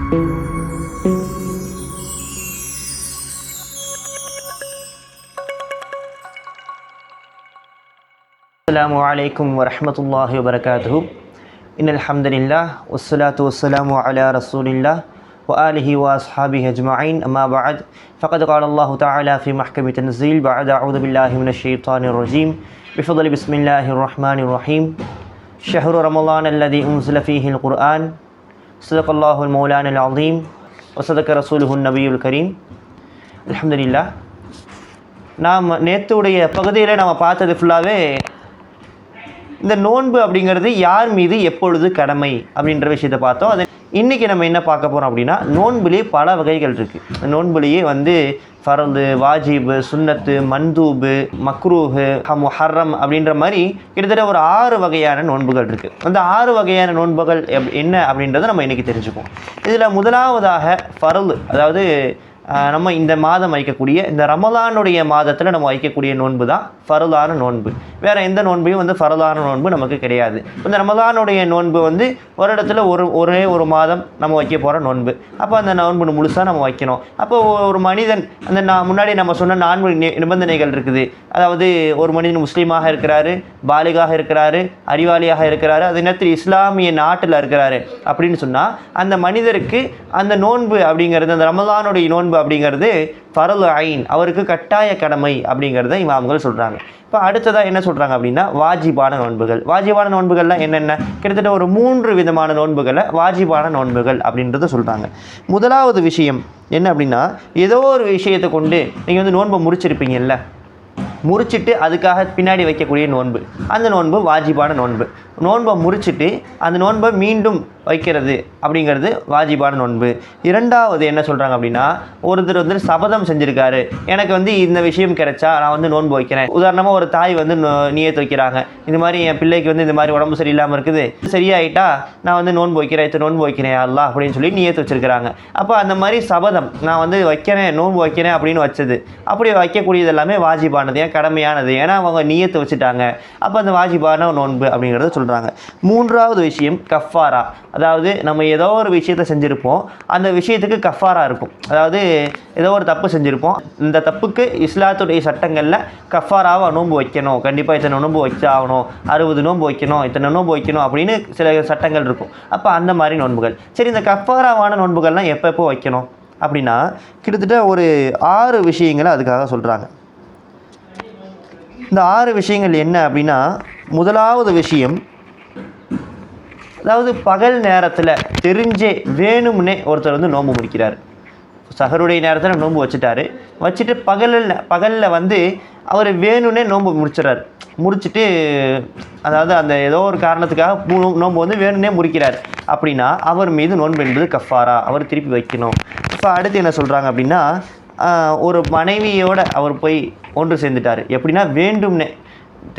அஸ்ஸலாமு அலைக்கும் வரஹ்மத்துல்லாஹி வபரகாத்துஹு. இன்னல் ஹம்துலில்லாஹ் வஸ்ஸலாத்து வஸ்ஸலாமு அலா ரசூலில்லாஹ் வ ஆலிஹி வ அஸ்ஹாபிஹி அஜ்மஈன். அம்மா பஅத். ஃபகத் கால அல்லாஹு தஆலா ஃபீ மஹ்கமி தன்ஸீல் பஅத அஊது பில்லாஹி மினஷ் ஷைத்தானிர் ரஜீம். பிஃபضل பிஸ்மில்லாஹிர் ரஹ்மானிர் ரஹீம். ஷஹ்ரு ரமலான் அல்லதி உன்ஸில ஃபீஹில் குர்ஆன். ஸதகல்லாஹுல் மௌலானல் அஸீம் வ ஸதக ரசூலுஹுன் நபியுல் கரீம். அல்ஹம்துலில்லாஹ். நாம் நேற்றுடைய பகுதியில் நம்ம பார்த்தது ஃபுல்லாகவே இந்த நோன்பு அப்படிங்கிறது யார் மீது எப்பொழுது கடமை அப்படின்ற விஷயத்தை பார்த்தோம். அது இன்றைக்கி நம்ம என்ன பார்க்க போகிறோம் அப்படின்னா, நோன்புலேயே பல வகைகள் இருக்குது. நோன்புலேயே ஃபர்து, வாஜிபு, சுன்னத்து, மந்தூபு, மக்ரூஹு, முஹர்ரம் அப்படின்ற மாதிரி கிட்டத்தட்ட ஒரு 6 வகையான நோன்புகள் இருக்குது. அந்த 6 வகையான நோன்புகள் என்ன அப்படின்றத நம்ம இன்றைக்கி தெரிஞ்சுப்போம். இதில் முதலாவதாக ஃபர்து, அதாவது நம்ம இந்த மாதம் வைக்கக்கூடிய இந்த ரமலானுடைய மாதத்தில் நம்ம வைக்கக்கூடிய நோன்பு தான் ஃபர்தான நோன்பு. வேறு எந்த நோன்பையும் ஃபர்தான நோன்பு நமக்கு கிடையாது. இந்த ரமலானுடைய நோன்பு வருடத்தில் ஒரே ஒரு மாதம் நம்ம வைக்க போகிற நோன்பு. அப்போ அந்த நோன்பு முழுசாக நம்ம வைக்கணும். அப்போ ஒரு மனிதன் முன்னாடி நம்ம சொன்ன 4 நிபந்தனைகள் இருக்குது. அதாவது ஒரு மனிதன் முஸ்லீமாக இருக்கிறாரு, பாலிகாக இருக்கிறாரு, அறிவாளியாக இருக்கிறாரு, அதே நேரத்தில் இஸ்லாமிய நாட்டில் இருக்கிறாரு அப்படின்னு சொன்னால் அந்த மனிதருக்கு அந்த நோன்பு அப்படிங்கிறது, அந்த ரமலானுடைய நோன்பு அப்படிங்கிறது ஃபர்து ஐன், அவருக்கு கட்டாய கடமை அப்படிங்கிறத இமாம்கள் சொல்கிறாங்க. இப்போ அடுத்ததாக என்ன சொல்கிறாங்க அப்படின்னா, வாஜிபான நோன்புகள். வாஜிபான நோன்புகள்லாம் என்னென்ன? கிட்டத்தட்ட ஒரு 3 விதமான நோன்புகளை வாஜிபான நோன்புகள் அப்படின்றத சொல்கிறாங்க. முதலாவது விஷயம் என்ன அப்படின்னா, ஏதோ ஒரு விஷயத்தை கொண்டு நீங்கள் நோன்பை முறிச்சிருப்பீங்கல்ல, முறிச்சிட்டு அதுக்காக பின்னாடி வைக்கக்கூடிய நோன்பு, அந்த நோன்பு வாஜிபான நோன்பு. நோன்பை முறிச்சிட்டு அந்த நோன்பை மீண்டும் வைக்கிறது அப்படிங்கிறது வாஜிபான நோன்பு. இரண்டாவது என்ன சொல்கிறாங்க அப்படின்னா, ஒருத்தர் சபதம் செஞ்சுருக்காரு, எனக்கு இந்த விஷயம் கிடைச்சா நான் நோன்பு வைக்கிறேன். உதாரணமாக ஒரு தாய் நியத்து வைக்கிறாங்க, இந்த மாதிரி என் பிள்ளைக்கு இந்த மாதிரி உடம்பு சரியில்லாமல் இருக்குது, சரியாயிட்டா நான் நோன்பு வைக்கிறேன், நோன்பு வைக்கிறேன் அல்லாஹ் அப்படின்னு சொல்லி நியத்து வச்சுருக்கிறாங்க. அப்போ அந்த மாதிரி சபதம், நான் வைக்கிறேன், நோன்பு வைக்கிறேன் அப்படின்னு வச்சது, அப்படி வைக்கக்கூடியது எல்லாமே வாஜிபானது, ஏன் கடமையானது, ஏன்னா அவங்க நியத்து வச்சுட்டாங்க. அப்போ அந்த வாஜிபான நோன்பு அப்படிங்கிறத சொல்கிறாங்க. மூன்றாவது விஷயம் கஃபாரா. அதாவது நம்ம ஏதோ ஒரு விஷயத்தை செஞ்சுருப்போம், அந்த விஷயத்துக்கு கஃபாரா இருக்கும். அதாவது ஏதோ ஒரு தப்பு செஞ்சுருப்போம், இந்த தப்புக்கு இஸ்லாத்துடைய சட்டங்களில் கஃபாராவை நோன்பு வைக்கணும், கண்டிப்பாக இத்தனை நோன்பு வச்சாகணும், 60 நோன்பு வைக்கணும், இத்தனை நோன்பு வைக்கணும் அப்படின்னு சில சட்டங்கள் இருக்கும். அப்போ அந்த மாதிரி நோன்புகள். சரி, இந்த கஃபாராவான நோன்புகள்லாம் எப்போ வைக்கணும் அப்படின்னா, கிட்டத்தட்ட ஒரு 6 விஷயங்களை அதுக்காக சொல்கிறாங்க. இந்த 6 விஷயங்கள் என்ன அப்படின்னா, முதலாவது விஷயம், அதாவது பகல் நேரத்தில் தெரிஞ்சே வேணும்னே ஒருத்தர் நோன்பு முடிக்கிறார். சஹருடைய நேரத்தில் நோன்பு வச்சுட்டு பகலில் அவர் வேணும்னே நோன்பு முடிச்சுட்டு அதாவது அந்த ஏதோ ஒரு காரணத்துக்காக நோன்பு வேணும்னே முறிக்கிறார் அப்படின்னா அவர் மீது நோன்பு என்பது கஃபாரா, அவர் திருப்பி வைக்கணும். இப்போ அடுத்து என்ன சொல்கிறாங்க அப்படின்னா, ஒரு மனைவியோடு அவர் போய் ஒன்று சேர்ந்துட்டார். எப்படின்னா வேண்டும்னே,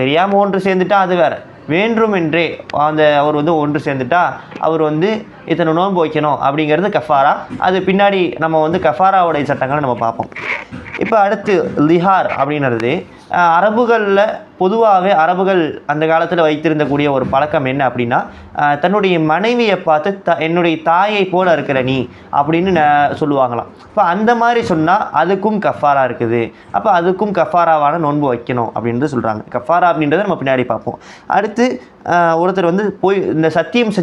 தெரியாமல் ஒன்று சேர்ந்துட்டா அது வேறு, வேண்டுமென்றே அவர் ஒன்று சேர்ந்துட்டா அவர் இத்தனை நோன்பு வைக்கணும் அப்படிங்கிறது கஃபாரா. அது பின்னாடி நம்ம கஃபாராவுடைய சட்டங்களை நம்ம பார்ப்போம். இப்போ அடுத்து லிஹார் அப்படின்றது அரபுகளில் பொதுவாகவே அரபுகள் அந்த காலத்தில் வைத்திருந்தக்கூடிய ஒரு பழக்கம் என்ன அப்படின்னா, தன்னுடைய மனைவியை பார்த்து என்னுடைய தாயை போல இருக்கிற நீ அப்படின்னு சொல்லுவாங்களாம். இப்போ அந்த மாதிரி சொன்னால் அதுக்கும் கஃபாரா இருக்குது. அப்போ அதுக்கும் கஃபாராவான நோன்பு வைக்கணும் அப்படின்றது சொல்கிறாங்க. கஃபாரா அப்படின்றத நம்ம பின்னாடி பார்ப்போம். அடுத்து ஒருத்தர் போய் இந்த சத்தியம்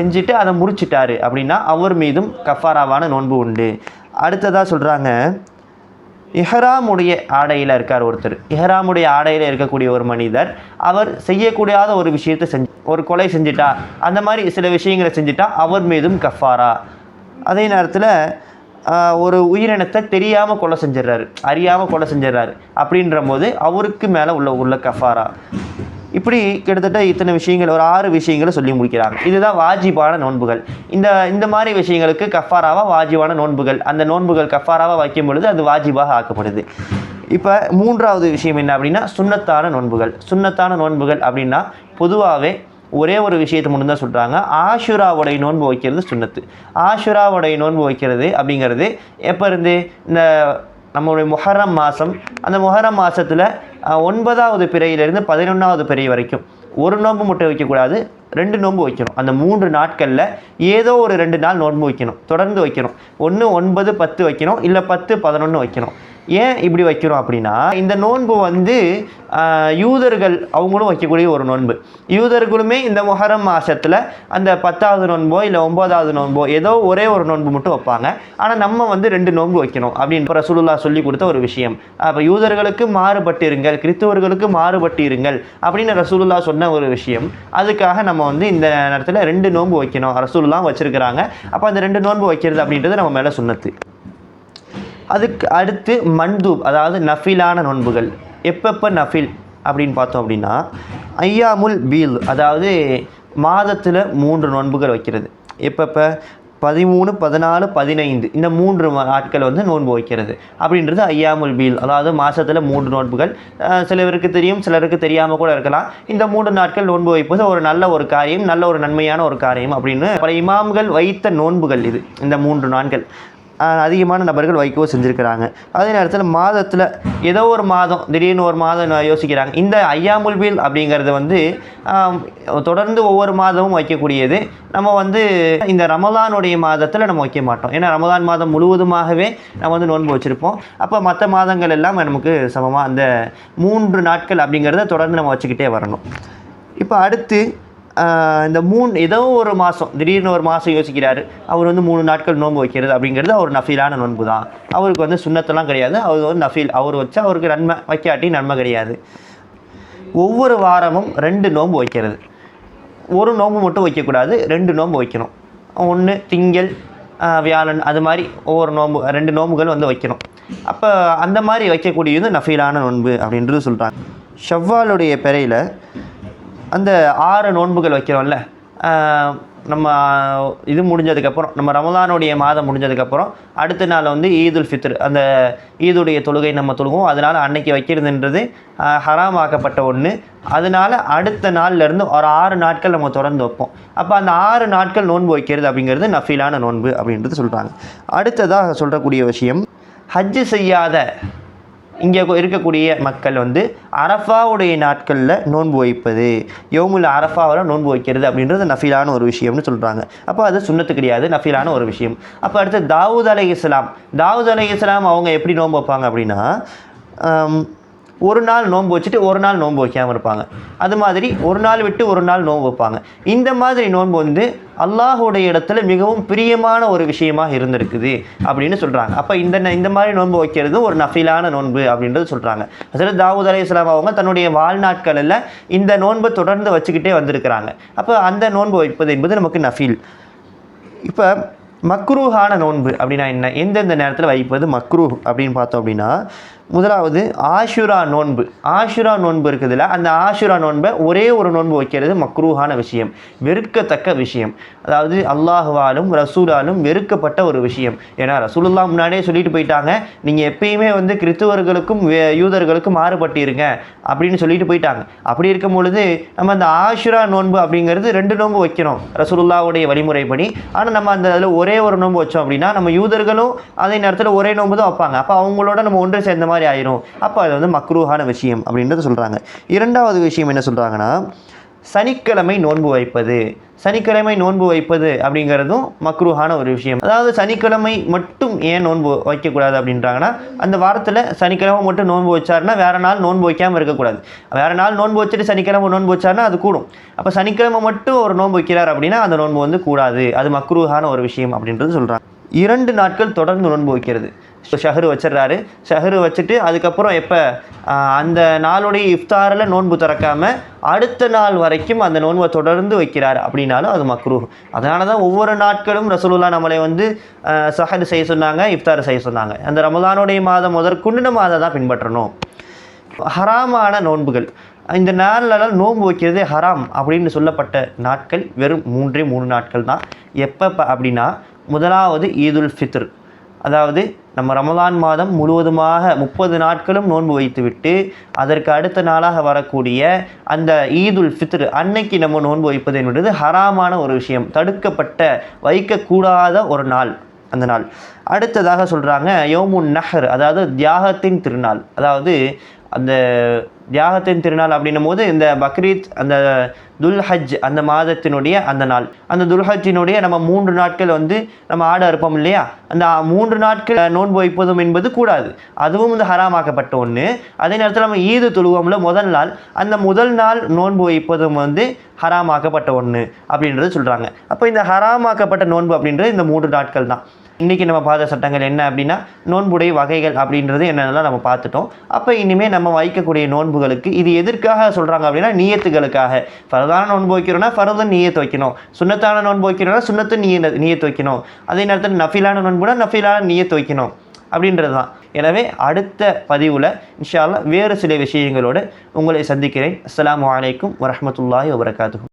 செஞ்சுட்டு அதை முறிச்சிட்டாரு அப்படின்னா அவர் மீதும் கஃபாராவான நோன்பு உண்டு. அடுத்ததாக சொல்கிறாங்க, இஹ்ராமுடைய ஆடையில் இருக்கார் ஒருத்தர். இஹ்ராமுடைய ஆடையில் இருக்கக்கூடிய ஒரு மனிதர் அவர் செய்யக்கூடாத ஒரு விஷயத்தை ஒரு கொலை செஞ்சிட்டா, அந்த மாதிரி சில விஷயங்களை செஞ்சுட்டா அவர் மீதும் கஃபாரா. அதே நேரத்தில் ஒரு உயிரினத்தை தெரியாமல் கொலை செஞ்சிடறாரு, அறியாமல் கொலை செஞ்சிடறாரு அப்படின்ற போது அவருக்கு மேலே உள்ள கஃபாரா. இப்படி கிட்டத்தட்ட இத்தனை விஷயங்கள், ஒரு 6 விஷயங்களை சொல்லி முடிக்கிறாங்க. இதுதான் வாஜிபான நோன்புகள். இந்த மாதிரி விஷயங்களுக்கு கஃபாராவாக வாஜிபான நோன்புகள், அந்த நோன்புகள் கஃபாராவாக வைக்கும் பொழுது அது வாஜிபாக ஆக்கப்படுது. இப்போ மூன்றாவது விஷயம் என்ன அப்படின்னா, சுன்னத்தான நோன்புகள். சுன்னத்தான நோன்புகள் அப்படின்னா பொதுவாகவே ஒரே ஒரு விஷயத்தை மட்டும் தான் சொல்கிறாங்க. ஆஷுராவுடைய நோன்பு வைக்கிறது சுன்னத்து. ஆஷுராவுடைய நோன்பு வைக்கிறது அப்படிங்கிறது எப்போ இருந்து, இந்த நம்மளுடைய முஹர்ரம் மாதம், அந்த முஹர்ரம் மாதத்தில் 9வது பிறையிலிருந்து 11வது பிறை வரைக்கும் ஒரு நோன்பு மட்டும் வைக்கக்கூடாது, 2 நோன்பு வைக்கணும். அந்த 3 நாட்களில் ஏதோ ஒரு 2 நாள் நோன்பு வைக்கணும், தொடர்ந்து வைக்கணும். ஒன்று 9, 10 வைக்கணும், இல்லை 10, 11 வைக்கணும். ஏன் இப்படி வைக்கிறோம் அப்படின்னா, இந்த நோன்பு வந்து யூதர்கள் அவங்களும் வைக்கக்கூடிய ஒரு நோன்பு. யூதர்களுமே இந்த முஹர்ரம் மாதத்தில் அந்த 10வது நோன்போ இல்லை 9வது நோன்போ ஏதோ ஒரே ஒரு நோன்பு மட்டும் வைப்பாங்க. ஆனால் நம்ம வந்து 2 நோன்பு வைக்கணும் அப்படின்னு ரசூலுல்லாஹ் சொல்லி கொடுத்த ஒரு விஷயம். அப்போ யூதர்களுக்கு மாறுபட்டு இருங்கள், கிறிஸ்தவர்களுக்கு மாறுபட்டு இருங்கள் அப்படின்னு ரசூலுல்லாஹ் சொன்ன ஒரு விஷயம். அதுக்காக நம்ம வந்து இந்த நேரத்தில் 2 நோன்பு வைக்கணும், ரசூலுல்லாஹ் வச்சுருக்கிறாங்க. அப்போ அந்த 2 நோன்பு வைக்கிறது அப்படின்றது நம்ம மேலே சுன்னத்து. அதுக்கு அடுத்து மண்டூப், அதாவது நஃபிலான நோன்புகள். எப்பப்போ நஃபில் அப்படின்னு பார்த்தோம் அப்படின்னா, ஐயாமுல் பீல், அதாவது மாதத்தில் 3 நோன்புகள் வைக்கிறது. எப்பப்போ 13, 14, 15 இந்த 3 நாட்கள் வந்து நோன்பு வைக்கிறது அப்படின்றது ஐயாமுல் பீல். அதாவது மாதத்தில் 3 நோன்புகள். சிலருக்கு தெரியும், சிலருக்கு தெரியாமல் கூட இருக்கலாம். இந்த 3 நாட்கள் நோன்பு வைப்பது ஒரு நல்ல ஒரு காரியம், நல்ல ஒரு நன்மையான ஒரு காரியம் அப்படின்னு பல இமாம்கள் வைத்த நோன்புகள் இது. இந்த 3 நாட்கள் அதிகமான நபர்கள் வைக்கவும் செஞ்சுருக்கிறாங்க. அதே நேரத்தில் மாதத்தில் ஏதோ ஒரு மாதம், திடீர்னு ஒரு மாதம் யோசிக்கிறாங்க. இந்த ஐயாமுல் பீல் அப்படிங்கிறது வந்து தொடர்ந்து ஒவ்வொரு மாதமும் வைக்கக்கூடியது. நம்ம வந்து இந்த ரமலானுடைய மாதத்தில் நம்ம வைக்க மாட்டோம். ஏன்னா ரமலான் மாதம் முழுவதுமாகவே நம்ம வந்து நோன்பு வச்சுருப்போம். அப்போ மற்ற மாதங்கள் எல்லாம் நமக்கு சமமாக அந்த 3 நாட்கள் அப்படிங்கிறத தொடர்ந்து நம்ம வச்சுக்கிட்டே வரணும். இப்போ அடுத்து இந்த ஏதோ ஒரு மாதம், திடீர்னு ஒரு மாதம் யோசிக்கிறாரு, அவர் வந்து 3 நாட்கள் நோன்பு வைக்கிறது அப்படிங்கிறது அவர் நஃபீலான நோன்பு தான். அவருக்கு வந்து சுன்னத்தெல்லாம் கிடையாது, அவர் வந்து நஃபீல். அவர் வச்சா அவருக்கு நன்மை, வைக்காட்டி நன்மை கிடையாது. ஒவ்வொரு வாரமும் 2 நோன்பு வைக்கிறது. ஒரு நோன்பு மட்டும் வைக்கக்கூடாது, 2 நோன்பு வைக்கணும். ஒன்று திங்கள், வியாழன், அது மாதிரி ஒவ்வொரு நோன்பு 2 நோன்புகள் வந்து வைக்கணும். அப்போ அந்த மாதிரி வைக்கக்கூடியது நஃபீலான நோன்பு அப்படின்றது சொல்கிறாங்க. ஷவ்வாலுடைய பிறையில் அந்த 6 நோன்புகள் வைக்கிறோம்ல, நம்ம இது முடிஞ்சதுக்கப்புறம், நம்ம ரமலானுடைய மாதம் முடிஞ்சதுக்கப்புறம் அடுத்த நாள் வந்து ஈதுல் ஃபித்ர், அந்த ஈதுடைய தொழுகை நம்ம தொழுவோம். அதனால் அன்னைக்கு வைக்கிறதுன்றது ஹராம் ஆக்கப்பட்ட ஒன்று. அதனால் அடுத்த நாள்லேருந்து ஒரு 6 நாட்கள் நம்ம தொடர்ந்து வைப்போம். அப்போ அந்த 6 நாட்கள் நோன்பு வைக்கிறது அப்படிங்கிறது நஃபீலான நோன்பு அப்படின்றது சொல்கிறாங்க. அடுத்ததாக சொல்கிறக்கூடிய விஷயம், ஹஜ்ஜு செய்யாத இங்கே இருக்கக்கூடிய மக்கள் வந்து அரஃபாவுடைய நாட்களில் நோன்பு வைப்பது, யௌமுல் அரஃபாவில் நோன்பு வைக்கிறது அப்படின்றது நஃபீலான ஒரு விஷயம்னு சொல்கிறாங்க. அப்போ அது சுன்னத்து கிடையாது, நஃபீலான ஒரு விஷயம். அப்போ அடுத்து தாவூத் அலைஹிஸ்ஸலாம் அவங்க எப்படி நோன்பு வைப்பாங்க அப்படின்னா, ஒரு நாள் நோன்பு வச்சுட்டு ஒரு நாள் நோன்பு வைக்காமல் இருப்பாங்க. அது மாதிரி ஒரு நாள் விட்டு ஒரு நாள் நோன்பு வைப்பாங்க. இந்த மாதிரி நோன்பு வந்து அல்லாஹுடைய இடத்துல மிகவும் பிரியமான ஒரு விஷயமாக இருந்திருக்குது அப்படின்னு சொல்கிறாங்க. அப்போ இந்த மாதிரி நோன்பு வைக்கிறது ஒரு நஃபீலான நோன்பு அப்படின்றது சொல்கிறாங்க. அதில் தாவூத் அலைஹிஸ்ஸலாம் அவங்க தன்னுடைய வாழ்நாட்களில் இந்த நோன்பை தொடர்ந்து வச்சுக்கிட்டே வந்திருக்கிறாங்க. அப்போ அந்த நோன்பு வைப்பது என்பது நமக்கு நஃபீல். இப்போ மக்ரூஹான நோன்பு அப்படின்னா என்ன, எந்தெந்த நேரத்தில் வைப்பது மக்ரூஹ் அப்படின்னு பார்த்தோம் அப்படின்னா, முதலாவது ஆஷுரா நோன்பு இருக்குதுல்ல, அந்த ஆஷுரா நோன்பை ஒரே ஒரு நோன்பு வைக்கிறது மக்ரூஹான விஷயம், வெறுக்கத்தக்க விஷயம். அதாவது அல்லாஹுவாலும் ரசூலாலும் வெறுக்கப்பட்ட ஒரு விஷயம். ஏன்னா ரசூலுல்லாஹ் முன்னாடியே சொல்லிட்டு போயிட்டாங்க, நீங்கள் எப்பயுமே வந்து கிறிஸ்துவர்களுக்கும் யூதர்களுக்கும் மாறுபட்டிருங்க அப்படின்னு சொல்லிட்டு போயிட்டாங்க. அப்படி இருக்கும் பொழுது நம்ம அந்த ஆஷுரா நோன்பு அப்படிங்கிறது 2 நோன்பு வைக்கணும் ரசூலுல்லாஹுடைய வழிமுறைப்படி. ஆனால் நம்ம அந்த அதில் ஒரே ஒரு நோன்பு வச்சோம் அப்படின்னா, நம்ம யூதர்களும் அதே நேரத்தில் ஒரே நோன்பு தான் வைப்பாங்க. அப்போ அவங்களோட நம்ம ஒன்று சேர்ந்த மாதிரி ஆயிரும். அப்போ அது வந்து மக்ரூஹான விஷயம் அப்படின்றது சொல்கிறாங்க. இரண்டாவது விஷயம் என்ன சொல்கிறாங்கன்னா, சனிக்கிழமை நோன்பு வைப்பது அப்படிங்கிறதும் மக்ரூஹான ஒரு விஷயம். அதாவது சனிக்கிழமை மட்டும் ஏன் நோன்பு வைக்கக்கூடாது அப்படின்றாங்கன்னா, அந்த வாரத்தில் சனிக்கிழமை மட்டும் நோன்பு வச்சாருன்னா வேறு நாள் நோன்பு வைக்காமல் இருக்கக்கூடாது. வேறு நாள் நோன்பு வச்சுட்டு சனிக்கிழமை நோன்பு வச்சாருன்னா அது கூடும். அப்போ சனிக்கிழமை மட்டும் ஒரு நோன்பு வைக்கிறார் அப்படின்னா அந்த நோன்பு வந்து கூடாது, அது மக்ரூஹான ஒரு விஷயம் அப்படின்றது சொல்கிறாங்க. 2 நாட்கள் தொடர்ந்து நோன்பு வைக்கிறது. ஷஹரு வச்சிடறாரு, ஷஹரு வச்சுட்டு அதுக்கப்புறம் எப்போ அந்த நாளுடைய இஃப்தாரில் நோன்பு திறக்காமல் அடுத்த நாள் வரைக்கும் அந்த நோன்பை தொடர்ந்து வைக்கிறார் அப்படின்னாலும் அது மக்ரூஹ். அதனால தான் ஒவ்வொரு நாட்களும் ரசூலுல்லாஹ் நம்மளை வந்து சஹர் செய்ய சொன்னாங்க, இஃப்தார் செய்ய சொன்னாங்க. அந்த ரமலானுடைய மாதம் முதற்கொண்டு நம்ம அதை தான் பின்பற்றணும். ஹராமான நோன்புகள், இந்த நாளில் நோன்பு வைக்கிறது ஹராம் அப்படின்னு சொல்லப்பட்ட நாட்கள் வெறும் 3 நாட்கள் தான். எப்போ அப்படின்னா, முதலாவது ஈதுல் ஃபித்ர், அதாவது நம்ம ரமலான் மாதம் முழுவதுமாக 30 நாட்களும் நோன்பு வைத்துவிட்டு அதற்கு அடுத்த நாளாக வரக்கூடிய அந்த ஈதுல் ஃபித்ர் அன்னைக்கு நம்ம நோன்பு வைப்பது என்பது ஹராமான ஒரு விஷயம், தடுக்கப்பட்ட வைக்கக்கூடாத ஒரு நாள் அந்த நாள். அடுத்ததாக சொல்கிறாங்க யௌமுன் நஹர், அதாவது தியாகத்தின் திருநாள். அதாவது அந்த தியாகத்தின் திருநாள் அப்படின்னும் போது இந்த பக்ரீத் அந்த துல்ஹஜ் அந்த மாதத்தினுடைய அந்த நாள், அந்த துல்ஹஜ்ஜினுடைய நம்ம 3 நாட்கள் வந்து நம்ம ஆடு அறுப்போம் இல்லையா, அந்த 3 நாட்கள் நோன்பு வைப்பதும் என்பது கூடாது, அதுவும் வந்து ஹராமாக்கப்பட்ட ஒன்று. அதே நேரத்தில் நம்ம ஈது தொழுவோம்ல முதல் நாள், அந்த முதல் நாள் நோன்பு வைப்பதும் வந்து ஹராமாக்கப்பட்ட ஒன்று அப்படின்றது சொல்கிறாங்க. அப்போ இந்த ஹராமாக்கப்பட்ட நோன்பு அப்படின்றது இந்த 3 நாட்கள் தான். இன்றைக்கி நம்ம பார்த்த சட்டங்கள் என்ன அப்படின்னா நோன்புடைய வகைகள் அப்படின்றது என்னென்னலாம் நம்ம பார்த்துட்டோம். அப்போ இனிமேல் நம்ம வைக்கக்கூடிய நோன்புகளுக்கு இது எதற்காக சொல்கிறாங்க அப்படின்னா நியத்துகளுக்காக. ஃபரதான நோன்பு வைக்கிறோன்னா ஃபரதும் நியத்து வைக்கணும், சுன்னத்தான நோன்பு வைக்கிறோன்னா சுன்னத்து நியத்து வைக்கணும், அதே நேரத்தில் நஃபிலான நோன்புனா நஃபிலான நியத்து வைக்கணும் அப்படின்றது தான். எனவே அடுத்த பதிவில் இன்ஷா அல்லாஹ் வேறு சில விஷயங்களோடு உங்களை சந்திக்கிறேன். அஸ்ஸலாமு அலைக்கும் வரஹ்மத்துல்லாஹி வபரகாத்துஹு.